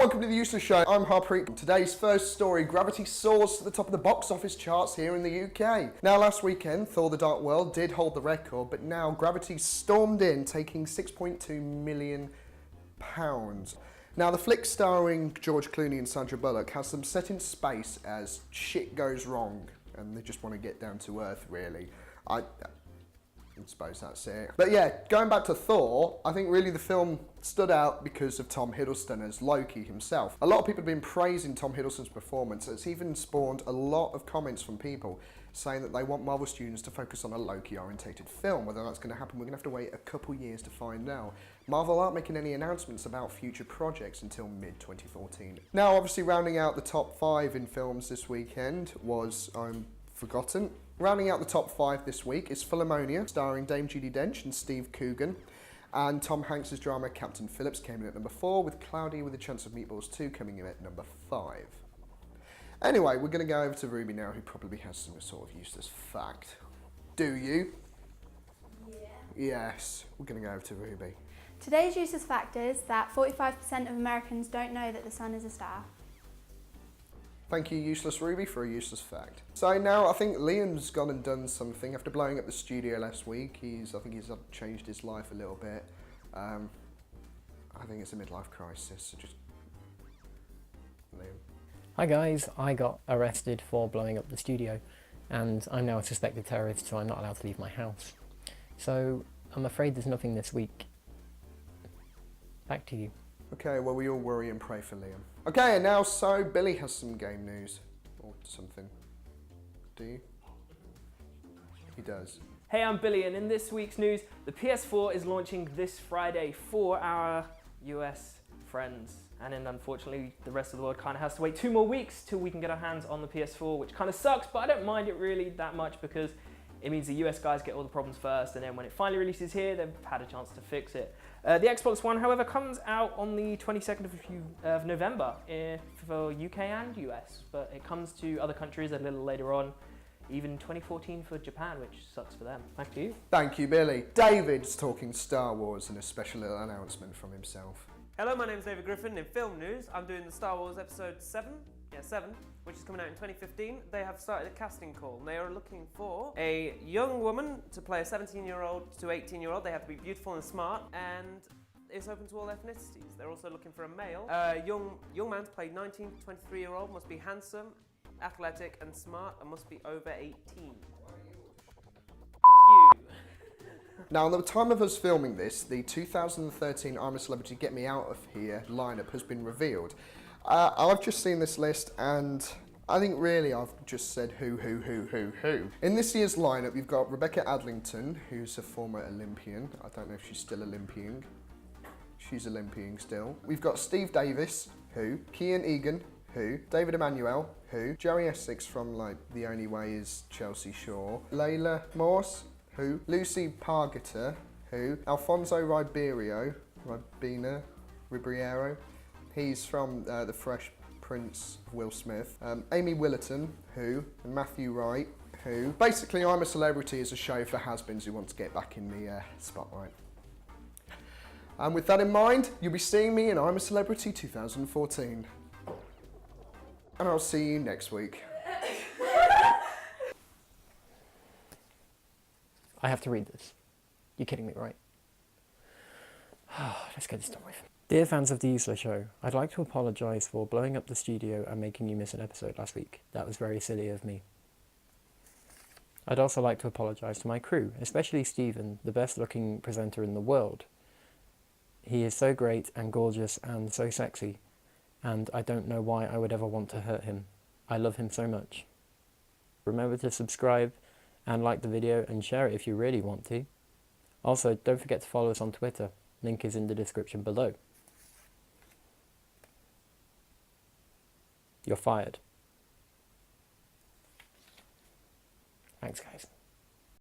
welcome to the Useless Show. I'm Harpreet. Today's first story, Gravity soars to the top of the box office charts here in the UK. Now, last weekend, Thor the Dark World did hold the record, but now Gravity stormed in, taking £6.2 million. Now, the flick starring George Clooney and Sandra Bullock has them set in space as shit goes wrong, and they just want to get down to Earth, really. I suppose that's it. But yeah, going back to Thor, I think really the film stood out because of Tom Hiddleston as Loki himself. A lot of people have been praising Tom Hiddleston's performance. It's even spawned a lot of comments from people saying that they want Marvel Studios to focus on a Loki-orientated film. Whether that's going to happen, we're going to have to wait a couple years to find out. Marvel aren't making any announcements about future projects until mid-2014. Now, obviously, rounding out the top 5 in films this weekend was Forgotten. Rounding out the top 5 this week is Philomonia, starring Dame Judi Dench and Steve Coogan. And Tom Hanks' drama Captain Phillips came in at number 4, with Cloudy with a Chance of Meatballs 2 coming in at number 5. Anyway, we're going to go over to Ruby now, who probably has some sort of useless fact. Do you? Yeah. Yes, we're going to go over to Ruby. Today's useless fact is that 45% of Americans don't know that the sun is a star. Thank you, Useless Ruby, for a useless fact. So now I think Liam's gone and done something after blowing up the studio last week. I think he's changed his life a little bit. I think it's a midlife crisis, so just Liam. Hi guys, I got arrested for blowing up the studio and I'm now a suspected terrorist, so I'm not allowed to leave my house. So I'm afraid there's nothing this week. Back to you. Okay, well, we all worry and pray for Liam. Okay, and now, so Billy has some game news. Or something. Do you? He does. Hey, I'm Billy, and in this week's news, the PS4 is launching this Friday for our US friends. And then, unfortunately, the rest of the world kind of has to wait 2 more weeks till we can get our hands on the PS4, which kind of sucks, but I don't mind it really that much because it means the US guys get all the problems first, and then when it finally releases here, they've had a chance to fix it. The Xbox One, however, comes out on the 22nd of November for UK and US, but it comes to other countries a little later on, even 2014 for Japan, which sucks for them. Back to you. Thank you, Billy. David's talking Star Wars and a special little announcement from himself. Hello, my name is David Griffin. In film news, I'm doing the Star Wars Episode 7, which is coming out in 2015. They have started a casting call, and they are looking for a young woman to play a 17-year-old to 18-year-old. They have to be beautiful and smart, and it's open to all ethnicities. They're also looking for a male. Young man to play 19 to 23-year-old, must be handsome, athletic, and smart, and must be over 18. You. Now, at the time of us filming this, the 2013 I'm a Celebrity Get Me Out of Here lineup has been revealed. I've just seen this list and I think really I've just said who. In this year's lineup, you've got Rebecca Adlington, who's a former Olympian. I don't know if she's still Olympian. She's Olympian still. We've got Steve Davis, who, Kian Egan, who, David Emmanuel, who, Joey Essex from The Only Way is Chelsea Shore, Layla Morse, who, Lucy Pargeter, who, Alfonso Ribeiro, he's from The Fresh Prince of Will Smith, Amy Willerton, who, and Matthew Wright, who. Basically, I'm a Celebrity is a show for has-beens who want to get back in the spotlight. And with that in mind, you'll be seeing me in I'm a Celebrity 2014. And I'll see you next week. I have to read this. You're kidding me, right? Let's get this done with. Dear fans of The Useless Show, I'd like to apologise for blowing up the studio and making you miss an episode last week. That was very silly of me. I'd also like to apologise to my crew, especially Stephen, the best looking presenter in the world. He is so great and gorgeous and so sexy, and I don't know why I would ever want to hurt him. I love him so much. Remember to subscribe and like the video and share it if you really want to. Also, don't forget to follow us on Twitter. Link is in the description below. You're fired. Thanks, guys.